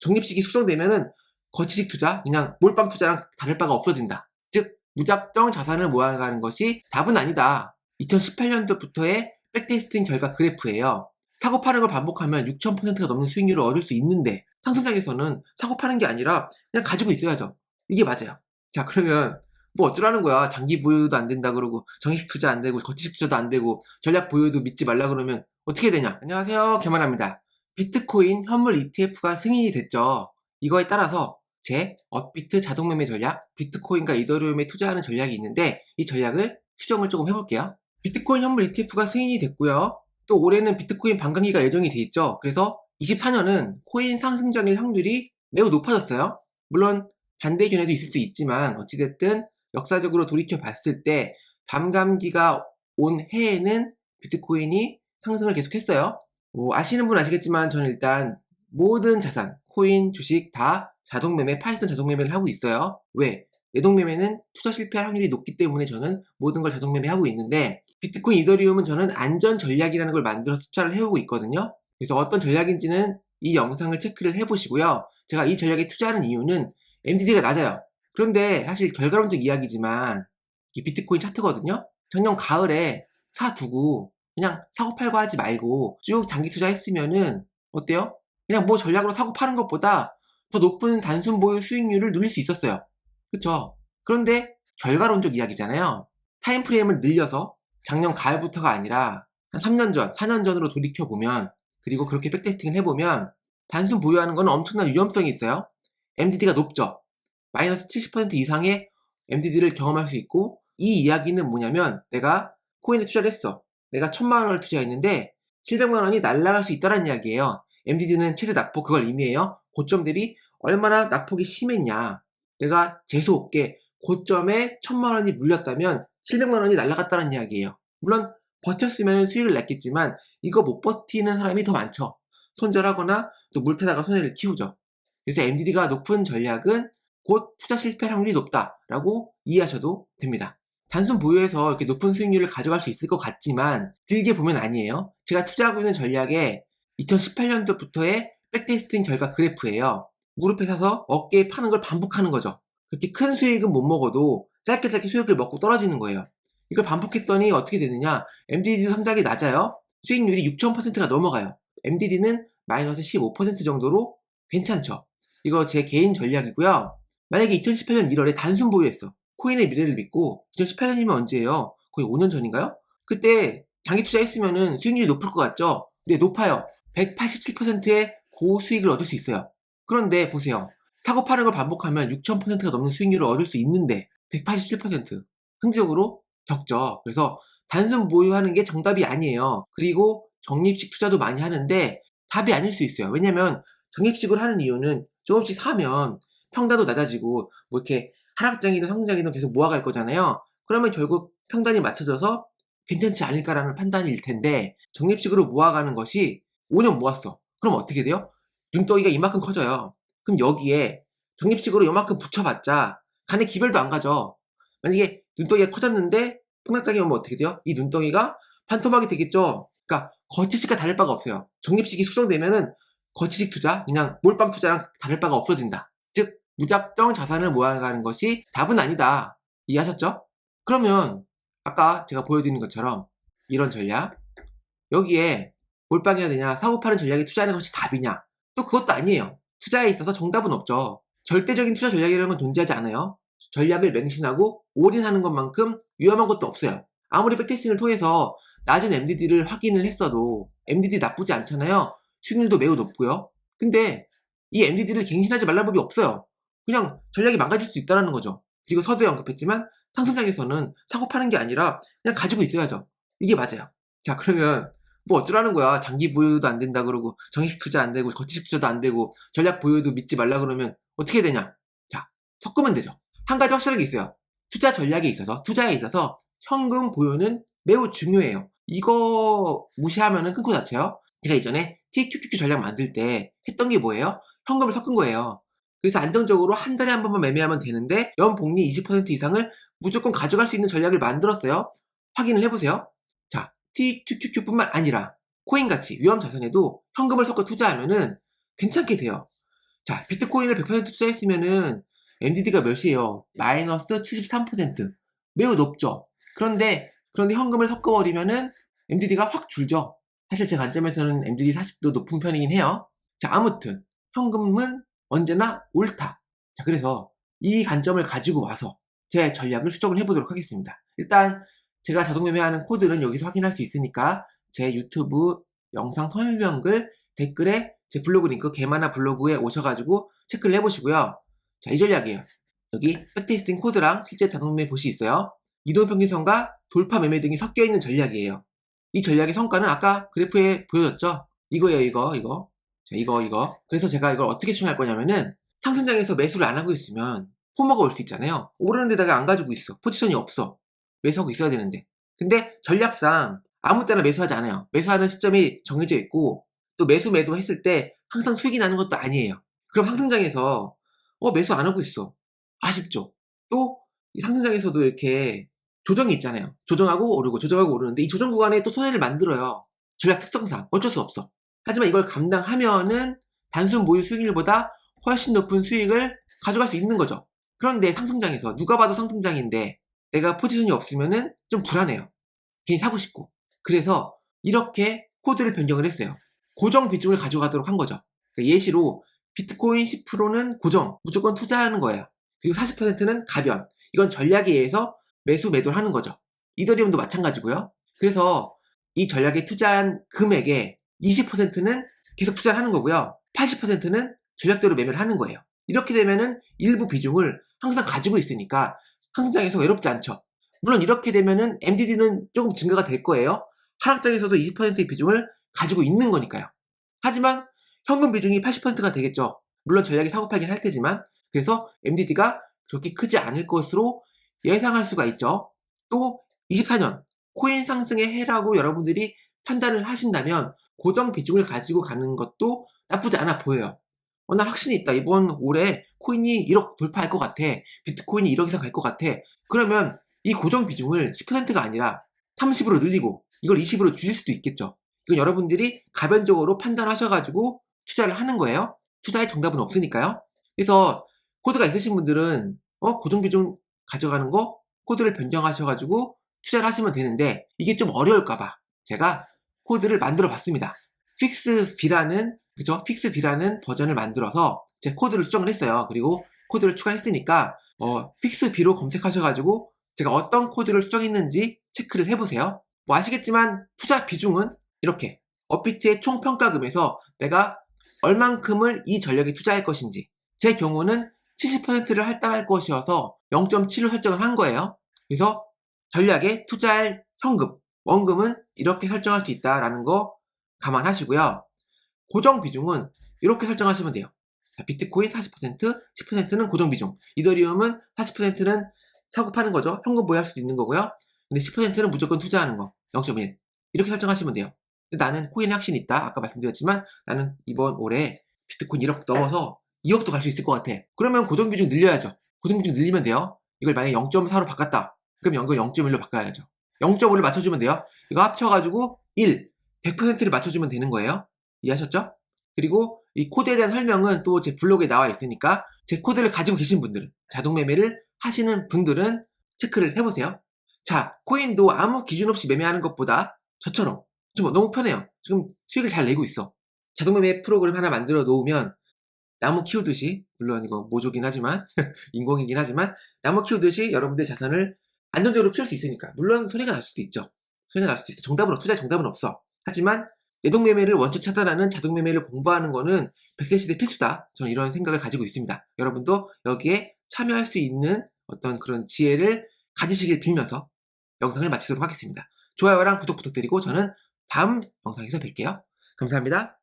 적립식이 숙성되면은 거치식 투자, 그냥 몰빵 투자랑 다를 바가 없어진다. 즉 무작정 자산을 모아가는 것이 답은 아니다. 2018년도부터의 백테스팅 결과 그래프예요. 사고 파는 걸 반복하면 6000%가 넘는 수익률을 얻을 수 있는데 상승장에서는 사고 파는 게 아니라 그냥 가지고 있어야죠. 이게 맞아요. 자, 그러면 뭐 어쩌라는 거야. 장기 보유도 안 된다 그러고 정식 투자 안 되고 거치식 투자도 안 되고 전략 보유도 믿지 말라 그러면 어떻게 되냐. 안녕하세요, 개만합니다. 비트코인 현물 ETF가 승인이 됐죠. 이거에 따라서 제 업비트 자동매매 전략, 비트코인과 이더리움에 투자하는 전략이 있는데 이 전략을 수정을 조금 해볼게요. 비트코인 현물 ETF가 승인이 됐고요. 또 올해는 비트코인 반감기가 예정이 돼 있죠. 그래서 24년은 코인 상승장일 확률이 매우 높아졌어요. 물론 반대 견해도 있을 수 있지만 어찌됐든 역사적으로 돌이켜 봤을 때 반감기가 온 해에는 비트코인이 상승을 계속했어요. 아시는 분 아시겠지만 저는 일단 모든 자산, 코인, 주식 다 자동매매, 파이썬 자동매매를 하고 있어요. 왜? 내동매매는 투자 실패할 확률이 높기 때문에 저는 모든 걸 자동매매하고 있는데 비트코인, 이더리움은 저는 안전 전략이라는 걸 만들어서 투자를 해오고 있거든요. 그래서 어떤 전략인지는 이 영상을 체크를 해보시고요. 제가 이 전략에 투자하는 이유는 MDD가 낮아요. 그런데 사실 결과론적 이야기지만 이게 비트코인 차트거든요. 작년 가을에 사두고 그냥 사고 팔고 하지 말고 쭉 장기 투자했으면은 어때요? 그냥 뭐 전략으로 사고 파는 것보다 더 높은 단순 보유 수익률을 누릴 수 있었어요. 그쵸? 그런데 결과론적 이야기잖아요. 타임프레임을 늘려서 작년 가을부터가 아니라 한 3년 전, 4년 전으로 돌이켜보면 그리고 그렇게 백테스팅을 해보면 단순 보유하는 건 엄청난 위험성이 있어요. MDD가 높죠. 마이너스 70% 이상의 MDD를 경험할 수 있고 이 이야기는 뭐냐면 내가 코인에 투자를 했어. 내가 1000만 원을 투자했는데 700만 원이 날아갈 수 있다는 이야기예요. MDD는 최대 낙폭 그걸 의미해요. 고점 대비 얼마나 낙폭이 심했냐. 내가 재수없게 고점에 1000만 원이 물렸다면 700만 원이 날아갔다는 이야기예요. 물론 버텼으면 수익을 냈겠지만 이거 못 버티는 사람이 더 많죠. 손절하거나 또 물타다가 손해를 키우죠. 그래서 MDD가 높은 전략은 곧 투자 실패 확률이 높다라고 이해하셔도 됩니다. 단순 보유해서 이렇게 높은 수익률을 가져갈 수 있을 것 같지만 길게 보면 아니에요. 제가 투자하고 있는 전략에 2018년도부터의 백테스팅 결과 그래프예요. 무릎에 사서 어깨에 파는 걸 반복하는 거죠. 그렇게 큰 수익은 못 먹어도 짧게 수익을 먹고 떨어지는 거예요. 이걸 반복했더니 어떻게 되느냐. MDD 성장이 낮아요. 수익률이 6000%가 넘어가요. MDD는 마이너스 15% 정도로 괜찮죠. 이거 제 개인 전략이고요. 만약에 2018년 1월에 단순 보유했어. 코인의 미래를 믿고 2018년이면 언제예요? 거의 5년 전인가요? 그때 장기 투자했으면은 수익률이 높을 것 같죠? 네, 높아요. 187%의 고수익을 얻을 수 있어요. 그런데 보세요. 사고 파는 걸 반복하면 6000%가 넘는 수익률을 얻을 수 있는데 187% 흥지적으로 적죠. 그래서 단순 보유하는 게 정답이 아니에요. 그리고 적립식 투자도 많이 하는데 답이 아닐 수 있어요. 왜냐면 적립식을 하는 이유는 조금씩 사면 평단도 낮아지고 뭐 이렇게 하락장이든 상승장이든 계속 모아갈 거잖아요. 그러면 결국 평단이 맞춰져서 괜찮지 않을까라는 판단일 텐데 적립식으로 모아가는 것이 5년 모았어. 그럼 어떻게 돼요? 눈덩이가 이만큼 커져요. 그럼 여기에 적립식으로 이만큼 붙여봤자 간에 기별도 안 가죠. 만약에 눈덩이가 커졌는데 폭락장이 오면 어떻게 돼요? 이 눈덩이가 반토막이 되겠죠. 그러니까 거치식과 다를 바가 없어요. 적립식이 숙성되면은 거치식 투자, 그냥 몰빵 투자랑 다를 바가 없어진다. 즉 무작정 자산을 모아가는 것이 답은 아니다. 이해하셨죠? 그러면 아까 제가 보여드린 것처럼 이런 전략, 여기에 몰빵해야 되냐, 사고 파는 전략에 투자하는 것이 답이냐, 또 그것도 아니에요. 투자에 있어서 정답은 없죠. 절대적인 투자 전략이라는 건 존재하지 않아요. 전략을 맹신하고 올인하는 것만큼 위험한 것도 없어요. 아무리 백테스팅을 통해서 낮은 MDD를 확인을 했어도 MDD 나쁘지 않잖아요. 수익률도 매우 높고요. 근데 이 MDD를 갱신하지 말라는 법이 없어요. 그냥 전략이 망가질 수 있다는 거죠. 그리고 서두에 언급했지만 상승장에서는 사고 파는 게 아니라 그냥 가지고 있어야죠. 이게 맞아요. 자, 그러면 뭐 어쩌라는 거야. 장기 보유도 안 된다 그러고 정식 투자 안 되고 거치식 투자도 안 되고 전략 보유도 믿지 말라 그러면 어떻게 되냐. 자, 섞으면 되죠. 한 가지 확실한 게 있어요. 투자 전략에 있어서, 투자에 있어서 현금 보유는 매우 중요해요. 이거 무시하면은 끊고 다쳐요. 제가 이전에 TQQQ 전략 만들 때 했던 게 뭐예요? 현금을 섞은 거예요. 그래서 안정적으로 한 달에 한 번만 매매하면 되는데 연복리 20% 이상을 무조건 가져갈 수 있는 전략을 만들었어요. 확인을 해보세요. 자, TQQQ뿐만 아니라 코인같이 위험 자산에도 현금을 섞어 투자하면은 괜찮게 돼요. 자, 비트코인을 100% 투자했으면은 MDD가 몇이에요? 마이너스 73%. 매우 높죠. 그런데 현금을 섞어버리면은 MDD가 확 줄죠. 사실 제 관점에서는 MDD 40도 높은 편이긴 해요. 자, 아무튼 현금은 언제나 옳다. 자, 그래서 이 관점을 가지고 와서 제 전략을 수정을 해보도록 하겠습니다. 일단 제가 자동 매매하는 코드는 여기서 확인할 수 있으니까 제 유튜브 영상 설명글 댓글에 제 블로그 링크 개마나 블로그에 오셔가지고 체크를 해보시고요. 자, 이 전략이에요. 여기 백테스팅 코드랑 실제 자동 매매 봇이 있어요. 이동평균선과 돌파 매매 등이 섞여있는 전략이에요. 이 전략의 성과는 아까 그래프에 보여줬죠? 이거예요, 이거. 자, 이거. 그래서 제가 이걸 어떻게 추정할 거냐면은 상승장에서 매수를 안 하고 있으면 포모가 올 수 있잖아요. 오르는 데다가 안 가지고 있어. 포지션이 없어. 매수하고 있어야 되는데. 근데 전략상 아무 때나 매수하지 않아요. 매수하는 시점이 정해져 있고 또 매도 했을 때 항상 수익이 나는 것도 아니에요. 그럼 상승장에서 매수 안 하고 있어. 아쉽죠. 또 이 상승장에서도 이렇게 조정이 있잖아요. 조정하고 오르는데 이 조정 구간에 또 손해를 만들어요. 전략 특성상 어쩔 수 없어. 하지만 이걸 감당하면은 단순 모유 수익률보다 훨씬 높은 수익을 가져갈 수 있는 거죠. 그런데 상승장에서 누가 봐도 상승장인데 내가 포지션이 없으면은 좀 불안해요. 괜히 사고 싶고. 그래서 이렇게 코드를 변경을 했어요. 고정 비중을 가져가도록 한 거죠. 그러니까 예시로 비트코인 10%는 고정, 무조건 투자하는 거예요. 그리고 40%는 가변. 이건 전략에 의해서 매도를 하는 거죠. 이더리움도 마찬가지고요. 그래서 이 전략에 투자한 금액의 20%는 계속 투자를 하는 거고요. 80%는 전략대로 매매를 하는 거예요. 이렇게 되면은 일부 비중을 항상 가지고 있으니까 상승장에서 외롭지 않죠. 물론 이렇게 되면은 MDD는 조금 증가가 될 거예요. 하락장에서도 20%의 비중을 가지고 있는 거니까요. 하지만 현금 비중이 80%가 되겠죠. 물론 전략이 사고팔긴 할 테지만 그래서 MDD가 그렇게 크지 않을 것으로 예상할 수가 있죠. 또 24년 코인 상승의 해라고 여러분들이 판단을 하신다면 고정 비중을 가지고 가는 것도 나쁘지 않아 보여요. 난 확신이 있다. 이번 올해 코인이 1억 돌파할 것 같아. 비트코인이 1억 이상 갈 것 같아. 그러면 이 고정 비중을 10%가 아니라 30으로 늘리고 이걸 20으로 줄일 수도 있겠죠. 이건 여러분들이 가변적으로 판단하셔가지고 투자를 하는 거예요. 투자의 정답은 없으니까요. 그래서 코드가 있으신 분들은 고정 비중 가져가는 거 코드를 변경하셔가지고 투자를 하시면 되는데 이게 좀 어려울까봐 제가 코드를 만들어 봤습니다. 픽스비라는 버전을 만들어서 제 코드를 수정을 했어요. 그리고 코드를 추가했으니까 픽스비로 검색하셔가지고 제가 어떤 코드를 수정했는지 체크를 해보세요. 뭐 아시겠지만 투자 비중은 이렇게 업비트의 총 평가금에서 내가 얼만큼을 이 전략에 투자할 것인지, 제 경우는 70%를 할당할 것이어서 0.7로 설정을 한 거예요. 그래서 전략에 투자할 현금, 원금은 이렇게 설정할 수 있다라는 거 감안하시고요. 고정 비중은 이렇게 설정하시면 돼요. 비트코인 40%, 10%는 고정 비중, 이더리움은 40%는 사고 파는 거죠. 현금 보유할 수도 있는 거고요. 근데 10%는 무조건 투자하는 거, 0.1. 이렇게 설정하시면 돼요. 근데 나는 코인에 확신이 있다. 아까 말씀드렸지만 나는 이번 올해 비트코인 1억 넘어서 2억도 갈 수 있을 것 같아. 그러면 고정 비중 늘려야죠. 고정 비중 늘리면 돼요. 이걸 만약에 0.4로 바꿨다. 그럼 이걸 0.1로 바꿔야죠. 0.5를 맞춰주면 돼요. 이거 합쳐가지고 100%를 맞춰주면 되는 거예요. 이해하셨죠? 그리고 이 코드에 대한 설명은 또 제 블로그에 나와 있으니까 제 코드를 가지고 계신 분들은, 자동 매매를 하시는 분들은 체크를 해보세요. 자, 코인도 아무 기준 없이 매매하는 것보다 저처럼 좀 너무 편해요. 지금 수익을 잘 내고 있어. 자동 매매 프로그램 하나 만들어 놓으면 나무 키우듯이, 물론 이거 모조긴 하지만 인공이긴 하지만 나무 키우듯이 여러분들 자산을 안정적으로 키울 수 있으니까. 물론 손해가 날 수도 있죠. 정답은 투자의 정답은 없어. 하지만 내동매매를 원천 차단하는 자동매매를 공부하는 거는 100세 시대 필수다. 저는 이런 생각을 가지고 있습니다. 여러분도 여기에 참여할 수 있는 어떤 그런 지혜를 가지시길 빌면서 영상을 마치도록 하겠습니다. 좋아요랑 구독 부탁드리고 저는 다음 영상에서 뵐게요. 감사합니다.